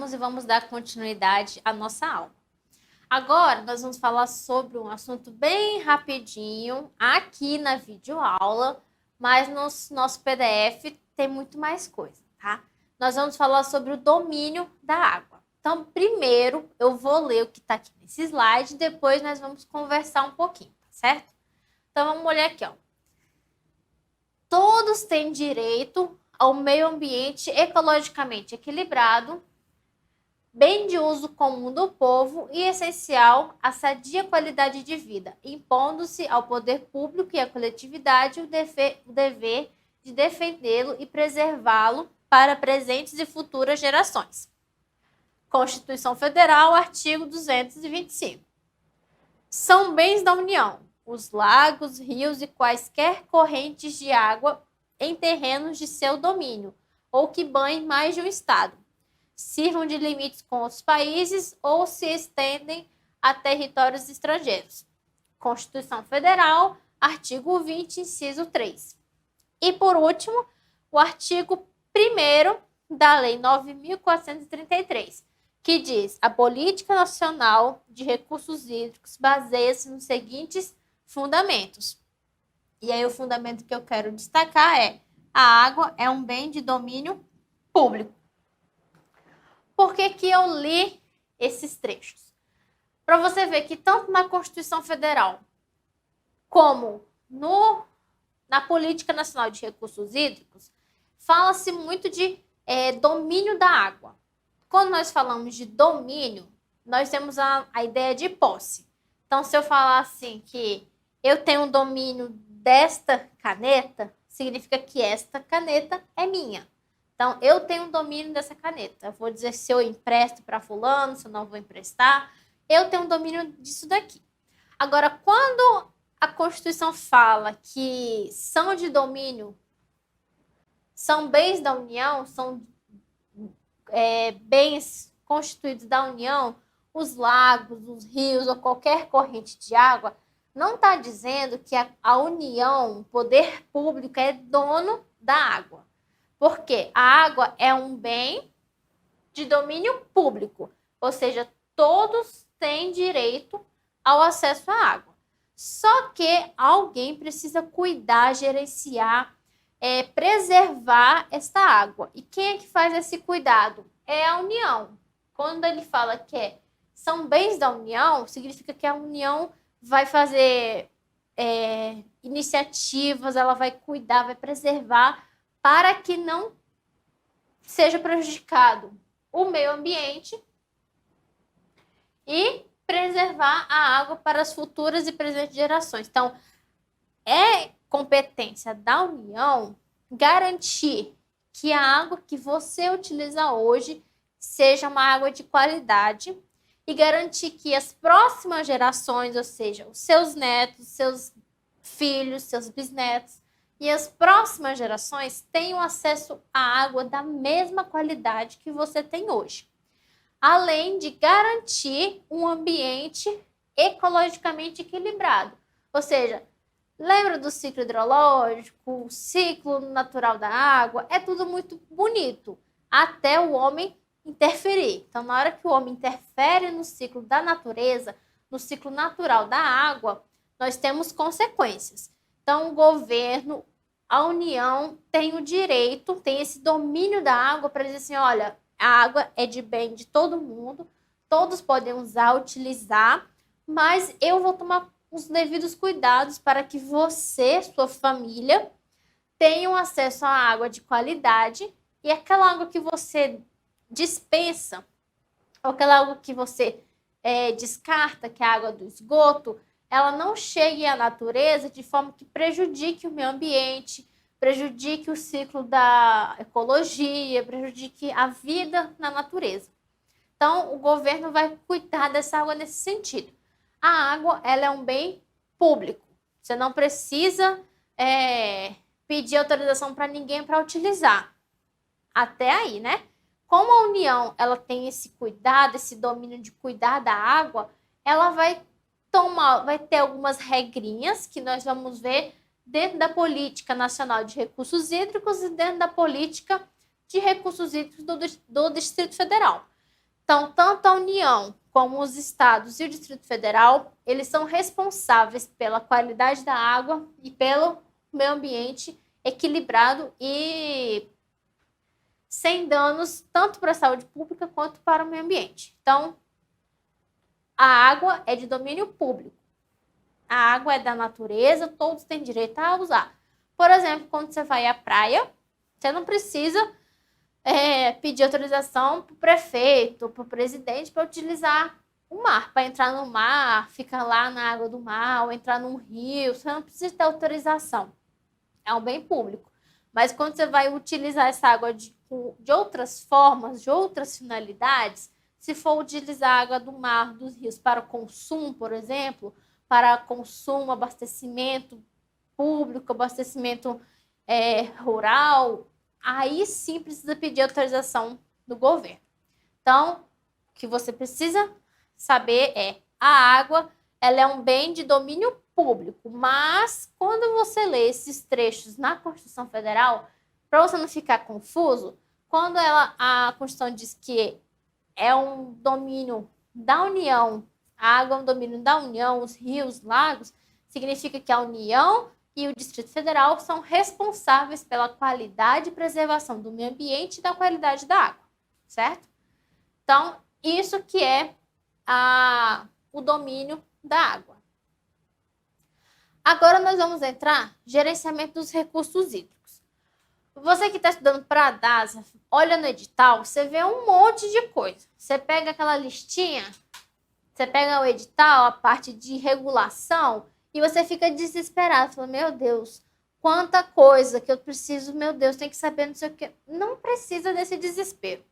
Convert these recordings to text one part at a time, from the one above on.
iniciamos e vamos dar continuidade à nossa aula. Agora, nós vamos falar sobre um assunto bem rapidinho aqui na videoaula, mas no nosso PDF tem muito mais coisa, tá? Nós vamos falar sobre o domínio da água. Então, primeiro, eu vou ler o que está aqui nesse slide, depois nós vamos conversar um pouquinho, tá certo? Então, vamos olhar aqui, ó. Todos têm direito ao meio ambiente ecologicamente equilibrado, bem de uso comum do povo e essencial à sadia qualidade de vida, impondo-se ao poder público e à coletividade o dever de defendê-lo e preservá-lo para presentes e futuras gerações. Constituição Federal, artigo 225. São bens da União os lagos, rios e quaisquer correntes de água em terrenos de seu domínio, ou que banhem mais de um estado, sirvam de limites com outros países ou se estendem a territórios estrangeiros. Constituição Federal, artigo 20, inciso 3. E, por último, o artigo 1º da Lei 9.433, que diz: a política nacional de recursos hídricos baseia-se nos seguintes fundamentos. E aí o fundamento que eu quero destacar é: a água é um bem de domínio público. Por que que eu li esses trechos? Para você ver que tanto na Constituição Federal como na Política Nacional de Recursos Hídricos, fala-se muito de domínio da água. Quando nós falamos de domínio, nós temos a ideia de posse. Então, se eu falar assim que eu tenho um domínio desta caneta, significa que esta caneta é minha. Então, eu tenho um domínio dessa caneta. Eu vou dizer se eu empresto para fulano, se eu não vou emprestar. Eu tenho um domínio disso daqui. Agora, quando a Constituição fala que são de domínio, são bens da União, são bens constituídos da União, os lagos, os rios ou qualquer corrente de água, não está dizendo que a União, o poder público, é dono da água. Porque a água é um bem de domínio público, ou seja, todos têm direito ao acesso à água. Só que alguém precisa cuidar, gerenciar, preservar esta água. E quem é que faz esse cuidado? É a União. Quando ele fala que são bens da União, significa que a União vai fazer iniciativas, ela vai cuidar, vai preservar para que não seja prejudicado o meio ambiente e preservar a água para as futuras e presentes gerações. Então, é competência da União garantir que a água que você utiliza hoje seja uma água de qualidade e garantir que as próximas gerações, ou seja, os seus netos, seus filhos, seus bisnetos e as próximas gerações tenham acesso à água da mesma qualidade que você tem hoje. Além de garantir um ambiente ecologicamente equilibrado. Ou seja, lembra do ciclo hidrológico, o ciclo natural da água? É tudo muito bonito, até o homem interferir. Então, na hora que o homem interfere no ciclo da natureza, no ciclo natural da água, nós temos consequências. Então, o governo, a União tem o direito, tem esse domínio da água para dizer assim, olha, a água é de bem de todo mundo, todos podem usar, utilizar, mas eu vou tomar os devidos cuidados para que você, sua família, tenham acesso à água de qualidade e aquela água que você dispensa, ou aquela água que você descarta, que é a água do esgoto, ela não chegue à natureza de forma que prejudique o meio ambiente, prejudique o ciclo da ecologia, prejudique a vida na natureza. Então, o governo vai cuidar dessa água nesse sentido. A água, ela é um bem público. Você não precisa pedir autorização para ninguém para utilizar. Até aí, né? Como a União ela tem esse cuidado, esse domínio de cuidar da água, ela vai ter algumas regrinhas que nós vamos ver dentro da Política Nacional de Recursos Hídricos e dentro da Política de Recursos Hídricos do Distrito Federal. Então, tanto a União como os estados e o Distrito Federal, eles são responsáveis pela qualidade da água e pelo meio ambiente equilibrado e sem danos tanto para a saúde pública quanto para o meio ambiente. Então, a água é de domínio público. A água é da natureza, todos têm direito a usar. Por exemplo, quando você vai à praia, você não precisa pedir autorização para o prefeito, para o presidente, para utilizar o mar, para entrar no mar, ficar lá na água do mar, ou entrar num rio, você não precisa ter autorização. É um bem público. Mas quando você vai utilizar essa água de outras formas, de outras finalidades, se for utilizar a água do mar, dos rios para consumo, por exemplo, para consumo, abastecimento público, abastecimento rural, aí sim precisa pedir autorização do governo. Então, o que você precisa saber é a água, ela é um bem de domínio público, mas quando você lê esses trechos na Constituição Federal, para você não ficar confuso, quando a Constituição diz que é um domínio da União, a água é um domínio da União, os rios, lagos, significa que a União e o Distrito Federal são responsáveis pela qualidade e preservação do meio ambiente e da qualidade da água, certo? Então, isso que é o domínio da água. Agora nós vamos entrar no gerenciamento dos recursos hídricos. Você que está estudando para a DASA, olha no edital, você vê um monte de coisa. Você pega aquela listinha, você pega o edital, a parte de regulação, e você fica desesperado, fala, meu Deus, quanta coisa que eu preciso, meu Deus, tem que saber não sei o quê. Não precisa desse desespero.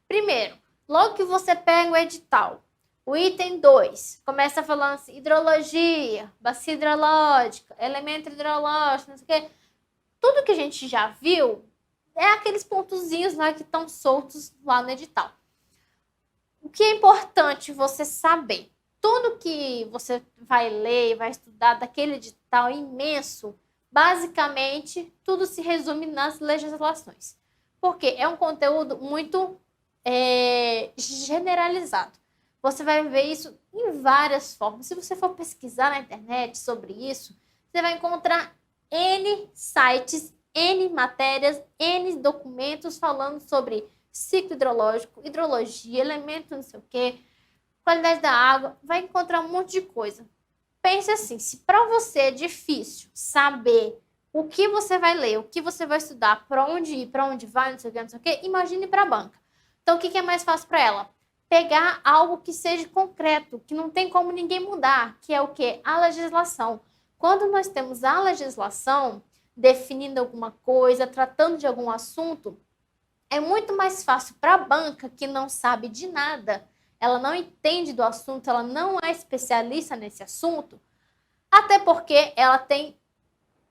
Primeiro, logo que você pega o edital, o item 2, começa falando assim, hidrologia, bacia hidrológica, elemento hidrológico, não sei o quê. Tudo que a gente já viu é aqueles pontozinhos lá que estão soltos lá no edital. O que é importante você saber? Tudo que você vai ler e vai estudar daquele edital imenso, basicamente, tudo se resume nas legislações. Porque é um conteúdo muito generalizado. Você vai ver isso em várias formas. Se você for pesquisar na internet sobre isso, você vai encontrar N sites, N matérias, N documentos falando sobre ciclo hidrológico, hidrologia, elemento não sei o quê, qualidade da água, vai encontrar um monte de coisa. Pense assim, se para você é difícil saber o que você vai ler, o que você vai estudar, para onde ir, para onde vai, não sei o quê, imagine para a banca. Então, o que é mais fácil para ela? Pegar algo que seja concreto, que não tem como ninguém mudar, que é o quê? A legislação. Quando nós temos a legislação definindo alguma coisa, tratando de algum assunto, é muito mais fácil para a banca, que não sabe de nada, ela não entende do assunto, ela não é especialista nesse assunto, até porque ela tem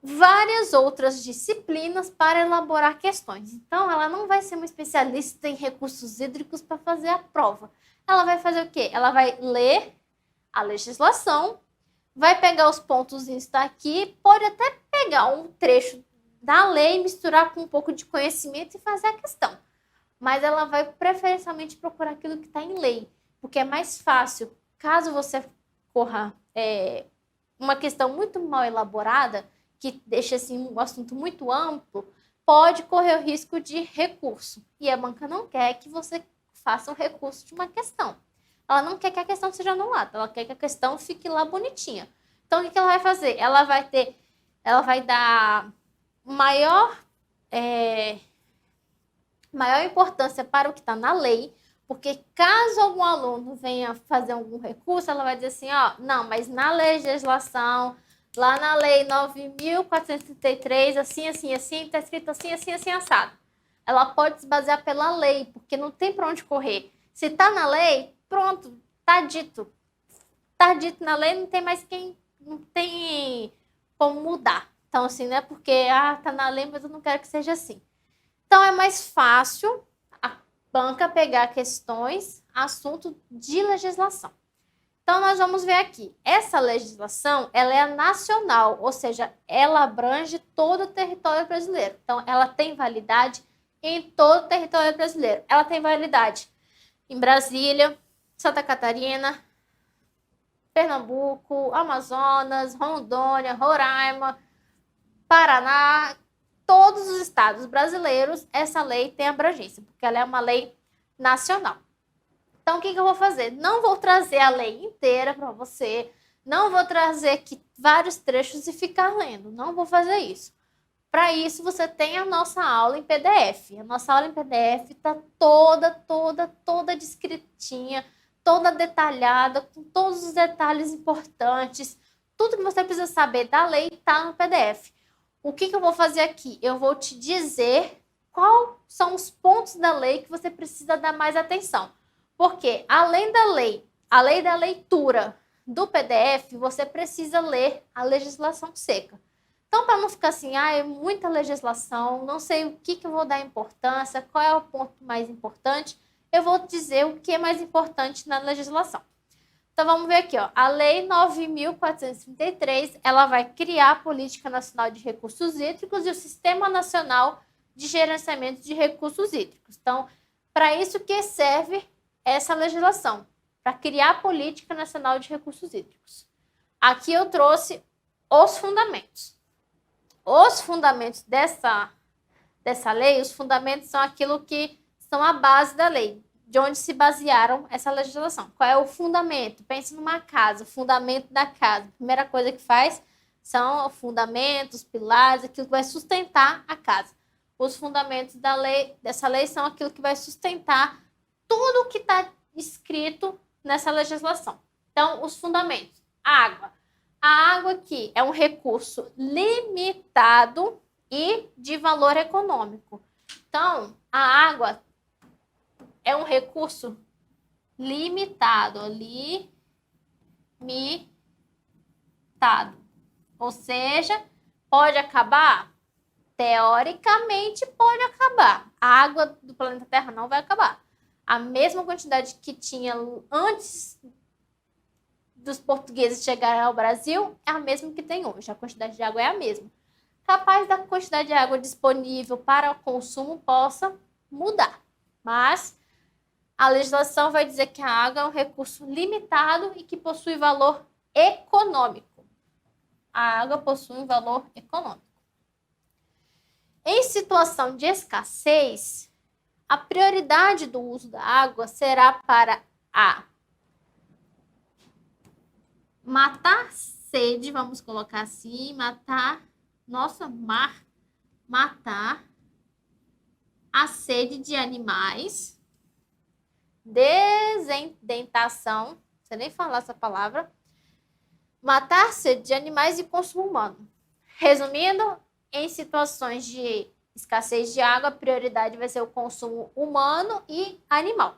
várias outras disciplinas para elaborar questões. Então, ela não vai ser uma especialista em recursos hídricos para fazer a prova. Ela vai fazer o quê? Ela vai ler a legislação, vai pegar os pontos que está aqui, pode até pegar um trecho da lei, misturar com um pouco de conhecimento e fazer a questão. Mas ela vai preferencialmente procurar aquilo que está em lei, porque é mais fácil, caso você corra uma questão muito mal elaborada, que deixa assim, um assunto muito amplo, pode correr o risco de recurso. E a banca não quer que você faça um recurso de uma questão. Ela não quer que a questão seja anulada, ela quer que a questão fique lá bonitinha. Então, o que ela vai fazer? Ela vai dar maior importância para o que está na lei, porque caso algum aluno venha fazer algum recurso, ela vai dizer assim, ó, não, mas na legislação, lá na lei 9.433, assim, assim, assim, está escrito assim, assim, assim, assado. Ela pode se basear pela lei, porque não tem para onde correr. Se está na lei, pronto, está dito. Está dito na lei, não tem como mudar. Então, assim, não é porque, está na lei, mas eu não quero que seja assim. Então, é mais fácil a banca pegar questões, assunto de legislação. Então, nós vamos ver aqui. Essa legislação, ela é nacional, ou seja, ela abrange todo o território brasileiro. Então, ela tem validade em todo o território brasileiro. Ela tem validade em Brasília, Santa Catarina, Pernambuco, Amazonas, Rondônia, Roraima, Paraná, todos os estados brasileiros, essa lei tem abrangência, porque ela é uma lei nacional. Então, o que eu vou fazer? Não vou trazer a lei inteira para você, não vou trazer aqui vários trechos e ficar lendo, não vou fazer isso. Para isso, você tem a nossa aula em PDF. A nossa aula em PDF está toda descritinha, toda detalhada, com todos os detalhes importantes. Tudo que você precisa saber da lei está no PDF. O que eu vou fazer aqui? Eu vou te dizer quais são os pontos da lei que você precisa dar mais atenção. Porque, além da leitura do PDF, você precisa ler a legislação seca. Então, para não ficar assim, é muita legislação, não sei o que eu vou dar importância, qual é o ponto mais importante, eu vou dizer o que é mais importante na legislação. Então, vamos ver aqui, ó. A Lei 9.433, ela vai criar a Política Nacional de Recursos Hídricos e o Sistema Nacional de Gerenciamento de Recursos Hídricos. Então, para isso que serve essa legislação, para criar a Política Nacional de Recursos Hídricos. Aqui eu trouxe os fundamentos. Os fundamentos dessa lei, os fundamentos são aquilo que são a base da lei, de onde se basearam essa legislação. Qual é o fundamento? Pense numa casa, o fundamento da casa. A primeira coisa que faz são fundamentos, pilares, aquilo que vai sustentar a casa. Os fundamentos dessa lei são aquilo que vai sustentar tudo que está escrito nessa legislação. Então, os fundamentos. Água. A água aqui é um recurso limitado e de valor econômico. Então, a água é um recurso limitado. Ou seja, pode acabar? Teoricamente, pode acabar. A água do planeta Terra não vai acabar. A mesma quantidade que tinha antes dos portugueses chegarem ao Brasil é a mesma que tem hoje. A quantidade de água é a mesma. Capaz da quantidade de água disponível para o consumo possa mudar. Mas a legislação vai dizer que a água é um recurso limitado e que possui valor econômico. A água possui um valor econômico. Em situação de escassez, a prioridade do uso da água será para a matar sede, vamos colocar assim, matar a sede de animais, desdentação, não sei nem falar essa palavra, matar a sede de animais e consumo humano. Resumindo, em situações de escassez de água, a prioridade vai ser o consumo humano e animal.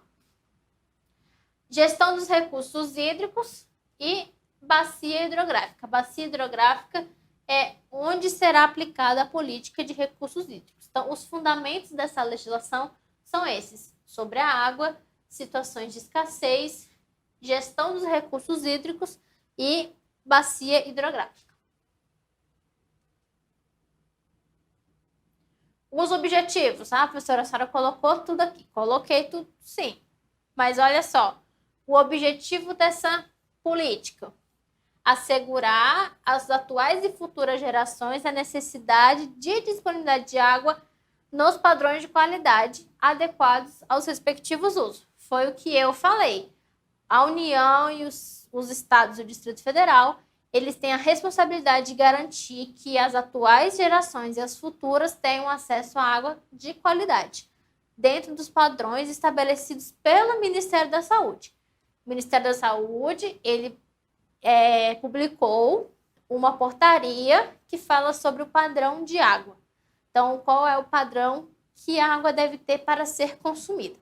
Gestão dos recursos hídricos e bacia hidrográfica. Bacia hidrográfica é onde será aplicada a política de recursos hídricos. Então, os fundamentos dessa legislação são esses: sobre a água, situações de escassez, gestão dos recursos hídricos e bacia hidrográfica. Os objetivos. A professora Sara colocou tudo aqui. Coloquei tudo, sim. Mas olha só, o objetivo dessa política: assegurar às atuais e futuras gerações a necessidade de disponibilidade de água nos padrões de qualidade adequados aos respectivos usos. Foi o que eu falei. A União e os estados e o Distrito Federal, eles têm a responsabilidade de garantir que as atuais gerações e as futuras tenham acesso à água de qualidade, dentro dos padrões estabelecidos pelo Ministério da Saúde. O Ministério da Saúde, ele publicou uma portaria que fala sobre o padrão de água. Então, qual é o padrão que a água deve ter para ser consumida?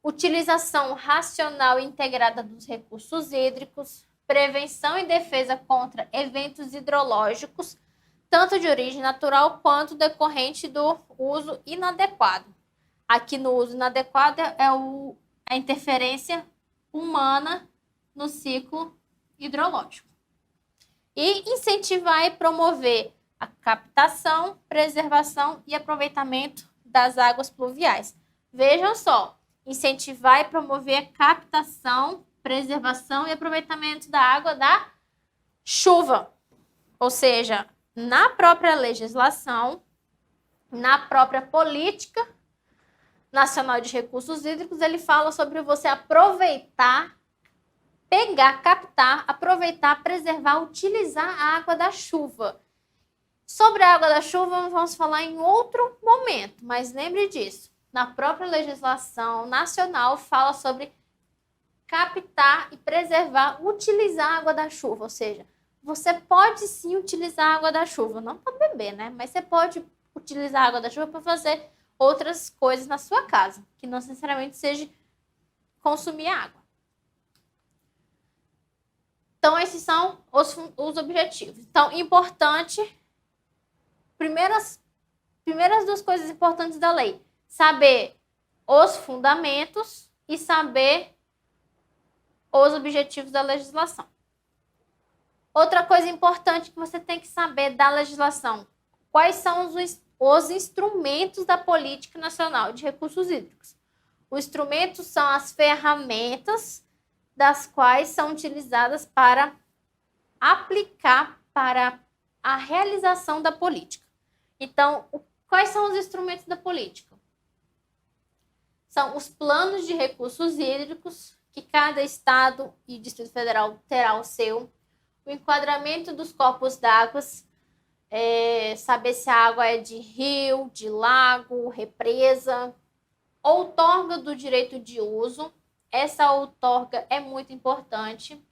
Utilização racional e integrada dos recursos hídricos, prevenção e defesa contra eventos hidrológicos, tanto de origem natural quanto decorrente do uso inadequado. Aqui no uso inadequado é a interferência humana no ciclo hidrológico. E incentivar e promover a captação, preservação e aproveitamento das águas pluviais. Vejam só, incentivar e promover a captação, preservação e aproveitamento da água da chuva. Ou seja, na própria legislação, na própria política nacional de recursos hídricos, ele fala sobre você aproveitar, pegar, captar, aproveitar, preservar, utilizar a água da chuva. Sobre a água da chuva, vamos falar em outro momento, mas lembre disso. Na própria legislação nacional, fala sobre captar e preservar, utilizar a água da chuva. Ou seja, você pode sim utilizar a água da chuva, não para beber, né? Mas você pode utilizar a água da chuva para fazer outras coisas na sua casa, que não necessariamente seja consumir água. Então, esses são os objetivos. Então, importante, primeiras duas coisas importantes da lei: saber os fundamentos e saber os objetivos da legislação. Outra coisa importante que você tem que saber da legislação: quais são os instrumentos da Política Nacional de Recursos Hídricos. Os instrumentos são as ferramentas das quais são utilizadas para aplicar para a realização da política. Então, quais são os instrumentos da política? São os planos de recursos hídricos, que cada estado e Distrito Federal terá o seu, o enquadramento dos corpos d'água, saber se a água é de rio, de lago, represa, outorga do direito de uso. Essa outorga é muito importante.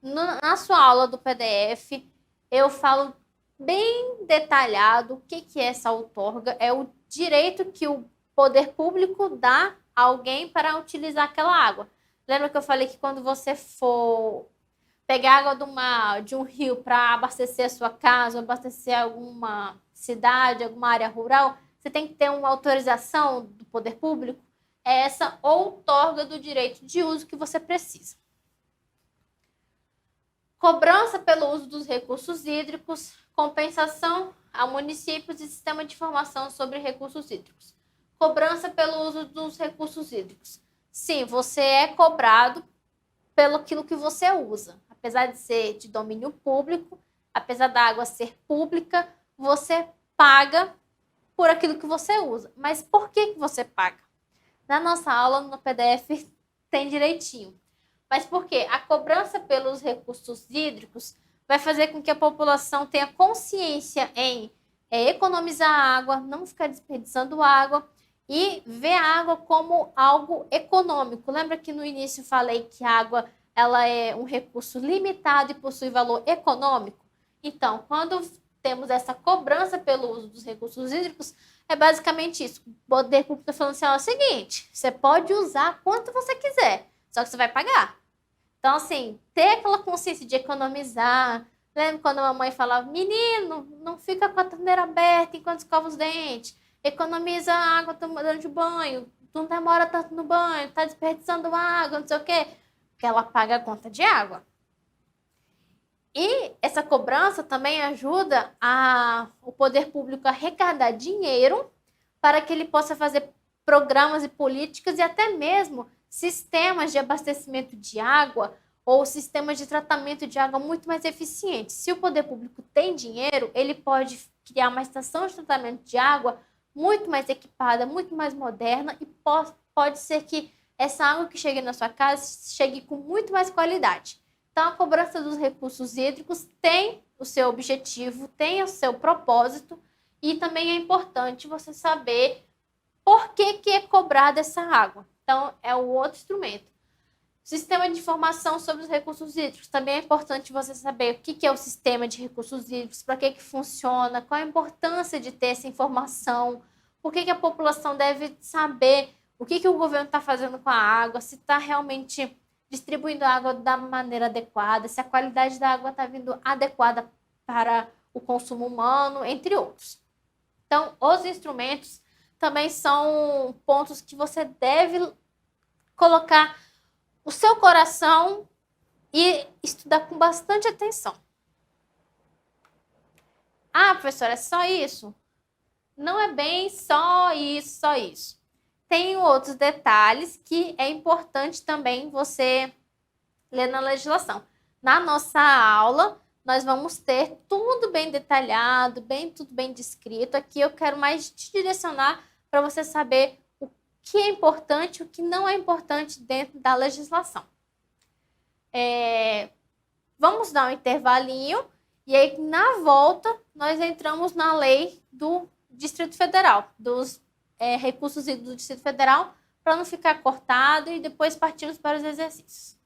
Na sua aula do PDF, eu falo bem detalhado o que é essa outorga. É o direito que o poder público dá a alguém para utilizar aquela água. Lembra que eu falei que quando você for pegar água de um rio para abastecer a sua casa, abastecer alguma cidade, alguma área rural, você tem que ter uma autorização do poder público? É essa outorga do direito de uso que você precisa. Cobrança pelo uso dos recursos hídricos, compensação a municípios e sistema de informação sobre recursos hídricos. Cobrança pelo uso dos recursos hídricos. Sim, você é cobrado pelo aquilo que você usa. Apesar de ser de domínio público, apesar da água ser pública, você paga por aquilo que você usa. Mas por que você paga? Na nossa aula, no PDF, tem direitinho. Mas por quê? A cobrança pelos recursos hídricos vai fazer com que a população tenha consciência em economizar água, não ficar desperdiçando água e ver a água como algo econômico. Lembra que no início falei que a água ela é um recurso limitado e possui valor econômico? Então, quando temos essa cobrança pelo uso dos recursos hídricos, é basicamente isso. O poder público está falando assim, ó, é o seguinte: você pode usar quanto você quiser, só que você vai pagar. Então, assim, ter aquela consciência de economizar. Lembra quando a mamãe falava: menino, não fica com a torneira aberta enquanto escova os dentes, economiza a água durante o banho, tu não demora tanto no banho, tá desperdiçando água, não sei o quê. Porque ela paga a conta de água. E essa cobrança também ajuda o poder público a arrecadar dinheiro para que ele possa fazer programas e políticas e até mesmo sistemas de abastecimento de água ou sistemas de tratamento de água muito mais eficientes. Se o poder público tem dinheiro, ele pode criar uma estação de tratamento de água muito mais equipada, muito mais moderna e pode ser que essa água que chegue na sua casa chegue com muito mais qualidade. Então, a cobrança dos recursos hídricos tem o seu objetivo, tem o seu propósito e também é importante você saber por que é cobrada essa água. Então, é o outro instrumento. Sistema de informação sobre os recursos hídricos. Também é importante você saber o que é o sistema de recursos hídricos, para que funciona, qual a importância de ter essa informação, por que a população deve saber o que o governo está fazendo com a água, se está realmente distribuindo a água da maneira adequada, se a qualidade da água está vindo adequada para o consumo humano, entre outros. Então, os instrumentos também são pontos que você deve colocar o seu coração e estudar com bastante atenção. Ah, professora, é só isso? não é bem só isso, só isso. Tem outros detalhes que é importante também você ler na legislação. Na nossa aula, nós vamos ter tudo bem detalhado, tudo bem descrito. Aqui eu quero mais te direcionar para você saber o que é importante e o que não é importante dentro da legislação. Vamos dar um intervalinho e aí na volta nós entramos na lei do Distrito Federal, dos recursos do Distrito Federal, para não ficar cortado e depois partimos para os exercícios.